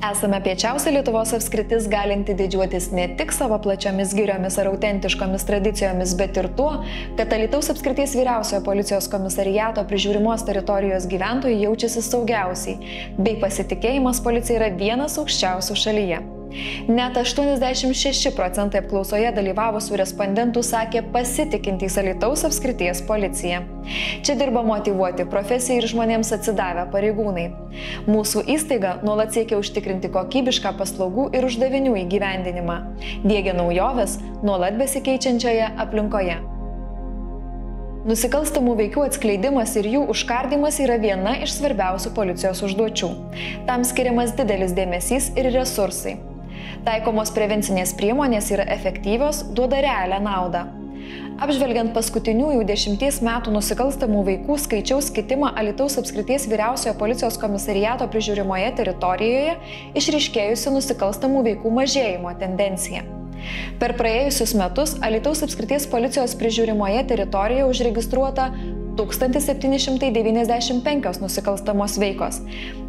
Esame piečiausia Lietuvos apskritis, galinti didžiuotis ne tik savo plačiomis giriomis ar autentiškomis tradicijomis, bet ir tuo, kad Alytaus apskrities vyriausiojo policijos komisariato prižiūrimos teritorijos gyventojai jaučiasi saugiausiai, bei pasitikėjimas policija yra vienas aukščiausių šalyje. Net 86% apklausoje dalyvavusių respondentų sakė pasitikintys Alytaus apskrities policija. Čia dirba motyvuoti, profesijai ir žmonėms atsidavę pareigūnai. Mūsų įstaiga nuolat siekia užtikrinti kokybišką paslaugų ir uždavinių įgyvendinimą, diegia naujoves nuolat besikeičiančioje aplinkoje. Nusikalstamų veikų atskleidimas ir jų užkardymas yra viena iš svarbiausių policijos užduočių. Tam skiriamas didelis dėmesys ir resursai. Taikomos prevencinės priemonės yra efektyvios, duoda realią naudą. Apžvelgiant paskutiniųjų 10 metų nusikalstamų veikų skaičiaus kitimą Alytaus apskrities vyriausiojo policijos komisariato prižiūrimoje teritorijoje, išryškėjusi nusikalstamų veikų mažėjimo tendencija. Per praėjusius metus Alytaus apskrities policijos prižiūrimoje teritorijoje užregistruota 1795 nusikalstamos veikos.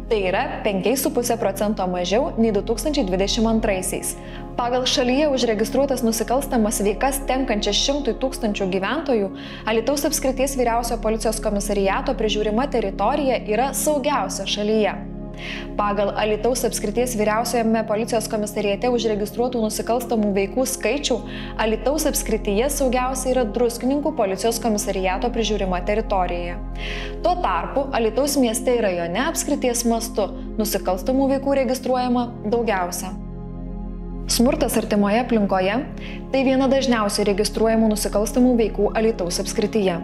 Tai yra 5,5% mažiau nei 2022-aisiais. Pagal šalyje užregistruotas nusikalstamas veikas tenkančias 100 000 gyventojų, Alytaus apskrities vyriausiojo policijos komisariato prižiūrima teritorija yra saugiausia šalyje. Pagal Alytaus apskrities vyriausiojame policijos komisariate užregistruotų nusikalstamų veikų skaičių, Alytaus apskrityje saugiausia yra Druskininkų policijos komisariato prižiūrima teritorijoje. Tuo tarpu Alytaus mieste ir rajone apskrities mastu nusikalstamų veikų registruojama daugiausia. Smurtas artimoje aplinkoje – tai viena dažniausiai registruojamų nusikalstamų veikų Alytaus apskrityje.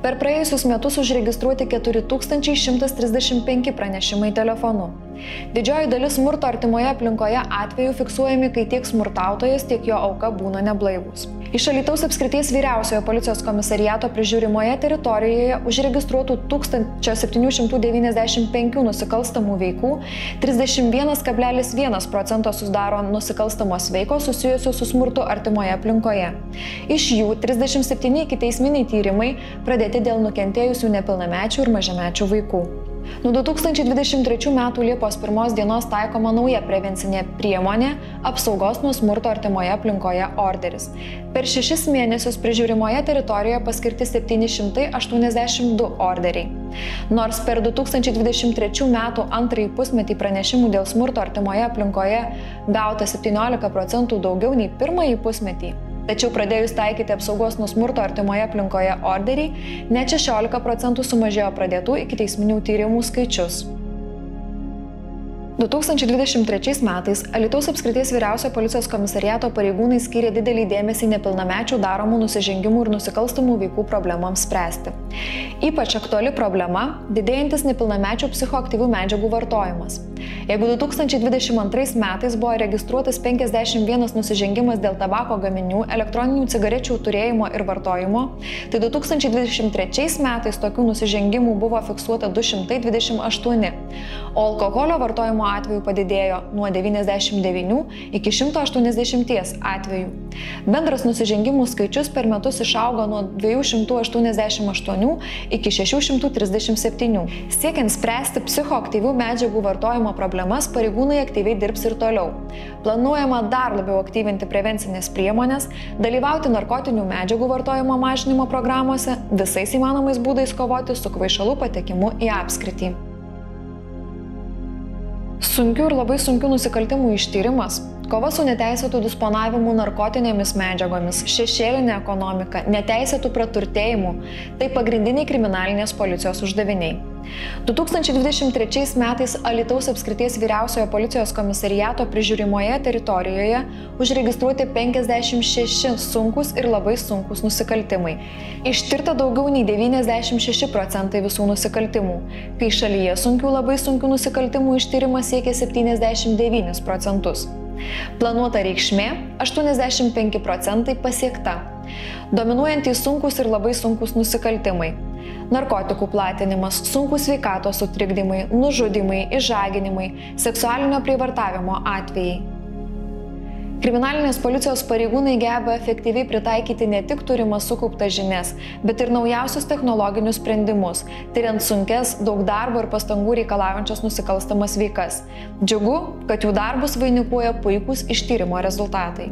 Per praėjusius metus užregistruoti 4135 pranešimai telefonu. Didžioji dalis smurto artimoje aplinkoje atvejų fiksuojami, kai tiek smurtautojas, tiek jo auka būna neblaivūs. Iš Alytaus apskrities vyriausiojo policijos komisariato prižiūrimoje teritorijoje užregistruotų 1795 nusikalstamų veikų 31,1% sudaro nusikalstamos veikos susijusios su smurtu artimoje aplinkoje. Iš jų 37 ikiteisminiai tyrimai pradėti dėl nukentėjusių nepilnamečių ir mažamečių vaikų. Nuo 2023 m. Liepos 1 dienos taikoma nauja prevencinė priemonė apsaugos nuo smurto artimoje aplinkoje orderis. Per 6 mėnesius prižiūrimoje teritorijoje paskirti 782 orderiai. Nors per 2023 m. antrąjį pusmetį pranešimų dėl smurto artimoje aplinkoje gauta 17% daugiau nei pirmąjį pusmetį, tačiau pradėjus taikyti apsaugos nuo smurto artimoje aplinkoje orderiai, net 16% sumažėjo pradėtų ikiteisminių tyrimų skaičius. 2023 metais Alytaus apskrities vyriausiojo policijos komisariato pareigūnai skyrė didelį dėmesį nepilnamečių daromų nusižengimų ir nusikalstamų veikų problemams spręsti. Ypač aktuali problema – didėjantis nepilnamečių psichoaktyvių medžiagų vartojimas. Jeigu 2022 metais buvo registruotas 51 nusižengimas dėl tabako gaminių, elektroninių cigarečių turėjimo ir vartojimo, tai 2023 metais tokių nusižengimų buvo fiksuota 228, o alkoholio vartojimo atvejų padidėjo nuo 99 iki 180 atvejų. Bendras nusižengimų skaičius per metus išaugo nuo 288 iki 637. Siekiant spręsti psichoaktyvių medžiagų vartojimo problemas, pareigūnai aktyviai dirbs ir toliau. Planuojama dar labiau aktyvinti prevencinės priemonės, dalyvauti narkotinių medžiagų vartojimo mažinimo programuose, visais įmanomais būdais kovoti su kvaišalų patekimu į apskritį. Sunkių ir labai sunkių nusikaltimų ištyrimas, kova su neteisėtų disponavimu narkotinėmis medžiagomis, šešėlinė ekonomika, neteisėtų praturtėjimu – tai pagrindiniai kriminalinės policijos uždaviniai. 2023 metais Alytaus apskrities vyriausiojo policijos komisariato prižiūrimoje teritorijoje užregistruoti 56 sunkus ir labai sunkus nusikaltimai. Ištirta daugiau nei 96% visų nusikaltimų, kai šalyje sunkių labai sunkių nusikaltimų ištyrimas siekia 79%. Planuota reikšmė – 85% pasiekta. Dominuojantys sunkus ir labai sunkus nusikaltimai. Narkotikų platinimas, sunkūs sveikatos sutrikdymai, nužudymai, išžaginimai, seksualinio prievartavimo atvejai. Kriminalinės policijos pareigūnai geba efektyviai pritaikyti ne tik turimas sukauptas žinias, bet ir naujausius technologinius sprendimus, tyriant sunkes, daug darbo ir pastangų reikalaujančias nusikalstamas veikas. Džiugu, kad jų darbus vainikuoja puikūs ištyrimo rezultatai.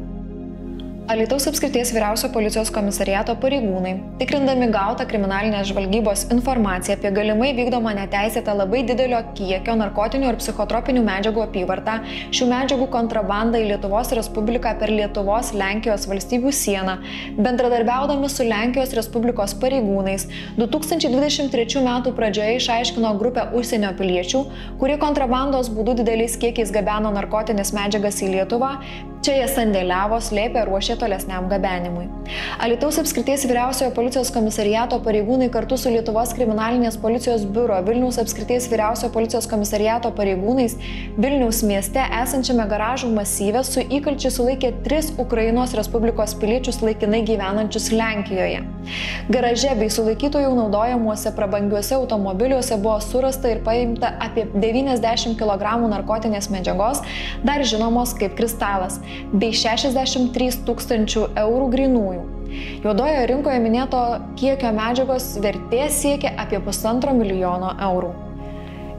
Alytaus apskrities vyriausio policijos komisariato pareigūnai, tikrindami gautą kriminalinės žvalgybos informaciją apie galimai vykdomą neteisėtą labai didelio kiekio narkotinių ir psichotropinių medžiagų apyvartą, šių medžiagų kontrabandą į Lietuvos Respubliką per Lietuvos-Lenkijos valstybių sieną, bendradarbiaudami su Lenkijos Respublikos pareigūnais, 2023 m. pradžioje išaiškino grupę užsienio piliečių, kurie kontrabandos būdu dideliais kiekiais gabeno narkotinės medžiagas į Lietuvą, čia jie sandėliavo, slėpė, ruošė tolesniam gabenimui. Alytaus apskrities vyriausiojo policijos komisariato pareigūnai kartu su Lietuvos kriminalinės policijos biuro Vilniaus apskrities vyriausiojo policijos komisariato pareigūnais Vilniaus mieste esančiame garažų masyve su įkalčiais sulaikė 3 Ukrainos Respublikos piliečius laikinai gyvenančius Lenkijoje. Garaže bei sulaikytojų naudojamuose prabangiuose automobiliuose buvo surasta ir paimta apie 90 kg narkotinės medžiagos, dar žinomos kaip kristalas, bei 63 000 eurų grynųjų. Juodojoje rinkoje minėto kiekio medžiagos vertė siekia apie 1,5 milijono eurų.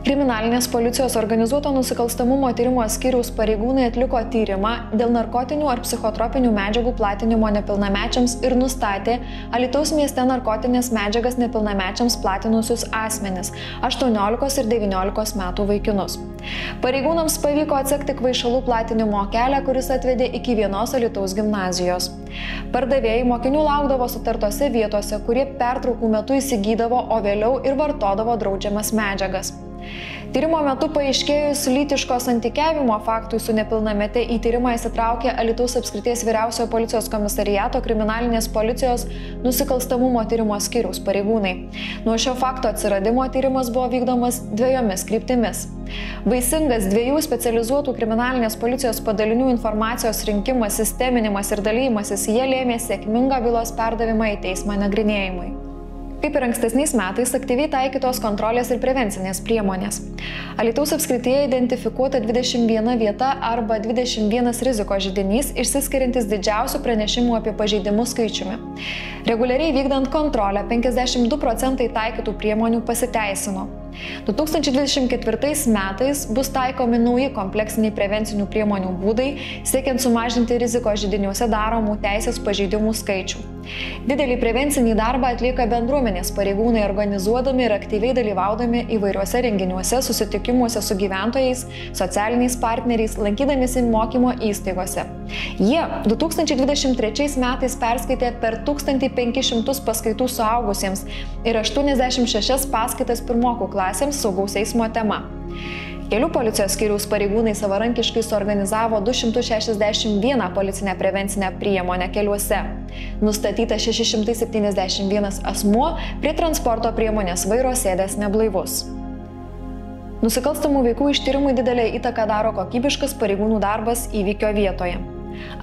Kriminalinės policijos organizuoto nusikalstamumo tyrimo skyriaus pareigūnai atliko tyrimą dėl narkotinių ar psichotropinių medžiagų platinimo nepilnamečiams ir nustatė Alytaus mieste narkotinės medžiagas nepilnamečiams platinusius asmenis – 18 ir 19 metų vaikinus. Pareigūnams pavyko atsekti kvaišalų platinimo kelią, kuris atvedė iki vienos Alytaus gimnazijos. Pardavėjai mokinių laukdavo sutartose vietose, kurie pertraukų metu įsigydavo, o vėliau ir vartodavo draudžiamas medžiagas. Tyrimo metu paaiškėjus lytiško santykiavimo faktui su nepilnamete į tyrimą įsitraukė Alytaus apskrities vyriausiojo policijos komisariato kriminalinės policijos nusikalstamumo tyrimo skyriaus pareigūnai. Nuo šio fakto atsiradimo tyrimas buvo vykdomas 2 kryptimis. Vaisingas 2 specializuotų kriminalinės policijos padalinių informacijos rinkimas, sisteminimas ir dalymasis jie lėmė sėkmingą bylos perdavimą į teismą nagrinėjimui. Kaip ir ankstesniais metais, aktyviai taikytos kontrolės ir prevencinės priemonės. Alytaus apskrityje identifikuota 21 vieta arba 21 rizikos židinys, išsiskiriantis didžiausių pranešimų apie pažeidimus skaičiumi. Reguliariai vykdant kontrolę, 52% taikytų priemonių pasiteisino. 2024 metais bus taikomi nauji kompleksiniai prevencinių priemonių būdai, siekiant sumažinti rizikos židiniuose daromų teisės pažeidimų skaičių. Didelį prevencinį darbą atlieka bendruomenės pareigūnai, organizuodami ir aktyviai dalyvaudami įvairiuose renginiuose, susitikimuose su gyventojais, socialiniais partneriais, lankydamiesi mokymo įstaigose. Jie 2023 metais perskaitė per 1500 paskaitų suaugusiems ir 86 paskaitas pirmokų klasėms saugaus eismo tema. Kelių policijos skyriaus pareigūnai savarankiškai suorganizavo 261 policinę prevencinę priemonę keliuose. Nustatyta 671 asmuo prie transporto priemonės vairo sėdęs neblaivus. Nusikalstamų veikų ištyrimui didelę įtaką daro kokybiškas pareigūnų darbas įvykio vietoje.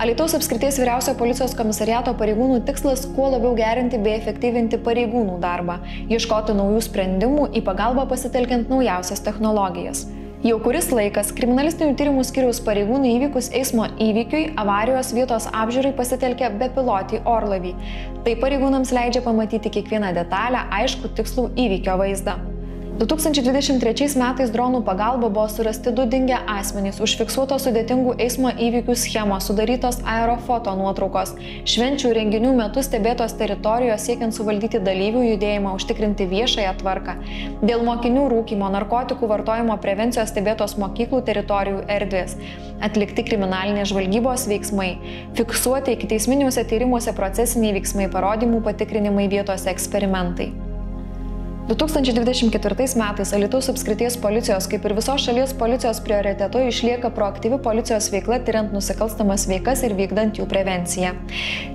Alytaus apskrities vyriausio policijos komisariato pareigūnų tikslas kuo labiau gerinti bei efektyvinti pareigūnų darbą, ieškoti naujų sprendimų, į pagalbą pasitelkiant naujausias technologijas. Jau kuris laikas kriminalistinių tyrimų skyriaus pareigūnai įvykus eismo įvykiui avarijos vietos apžiūrai pasitelkia bepilotį orlaivį. Tai pareigūnams leidžia pamatyti kiekvieną detalę, aišku tikslų įvykio vaizdą. 2023 metais dronų pagalba buvo surasti 2 dingę asmenys, užfiksuotos sudėtingų eismo įvykių schemos, sudarytos aerofoto nuotraukos, švenčių renginių metu stebėtos teritorijos siekiant suvaldyti dalyvių judėjimą, užtikrinti viešąją tvarką. Dėl mokinių rūkymo, narkotikų vartojimo prevencijos stebėtos mokyklų teritorijų erdvės, atlikti kriminalinės žvalgybos veiksmai, fiksuoti ikiteisminiuose tyrimuose procesiniai veiksmai, parodymų patikrinimai vietose, eksperimentai. 2024 metais Alytaus apskrities policijos, kaip ir visos šalies policijos prioritetu, išlieka proaktyvi policijos veikla tyriant nusikalstamas veikas ir vykdant jų prevenciją.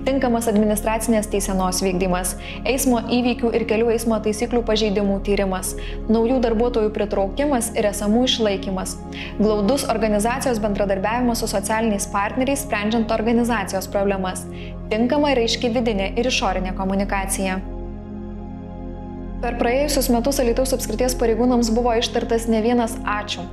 Tinkamas administracinės teisenos vykdymas, eismo įvykių ir kelių eismo taisyklių pažeidimų tyrimas, naujų darbuotojų pritraukimas ir esamų išlaikymas, glaudus organizacijos bendradarbiavimas su socialiniais partneriais, sprendžiant organizacijos problemas, tinkama ir aiški vidinė ir išorinė komunikacija. Per praėjusius metus Alytaus apskrities pareigūnams buvo ištartas ne vienas ačiū.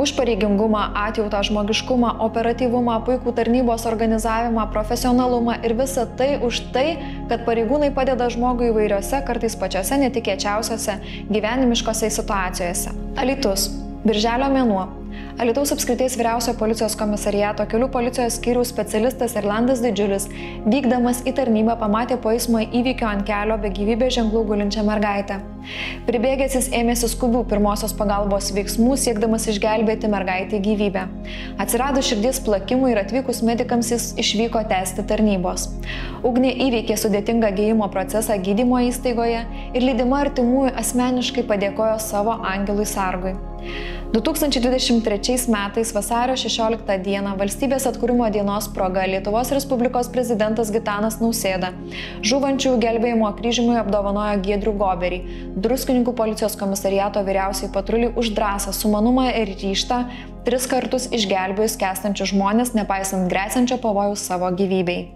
Už pareigingumą, atjautą, žmogiškumą, operatyvumą, puikų tarnybos organizavimą, profesionalumą ir visą tai už tai, kad pareigūnai padeda žmogui įvairiose, kartais pačiose netikėčiausiose gyvenimiškose situacijose. Alytus. Birželio mėnuo. Alytaus apskrities vyriausio policijos komisariato kelių policijos skyriaus specialistas Erlandas Didžiulis, vykdamas į tarnybą, pamatė po eismo įvykio ant kelio be gyvybės ženklų gulinčią mergaitę. Pribėgęs jis ėmėsi skubių pirmosios pagalbos veiksmų, siekdamas išgelbėti mergaitę gyvybę. Atsiradus širdies plakimui ir atvykus medikams jis išvyko tęsti tarnybos. Ugnė įveikė sudėtingą gijimo procesą gydymo įstaigoje ir lydima artimųjų asmeniškai padėkojo savo angelui sargui. 2023 metais vasario 16 dieną Valstybės atkūrimo dienos proga Lietuvos Respublikos prezidentas Gitanas Nausėda žūvančiųjų gelbėjimo kryžiumi apdovanojo Giedrių Goberį, Druskininkų policijos komisariato vyriausiai patruliai už drąsą, sumanumą ir ryžtą 3 kartus išgelbėjus skęstančius žmones, nepaisant gresiančio pavojaus savo gyvybei.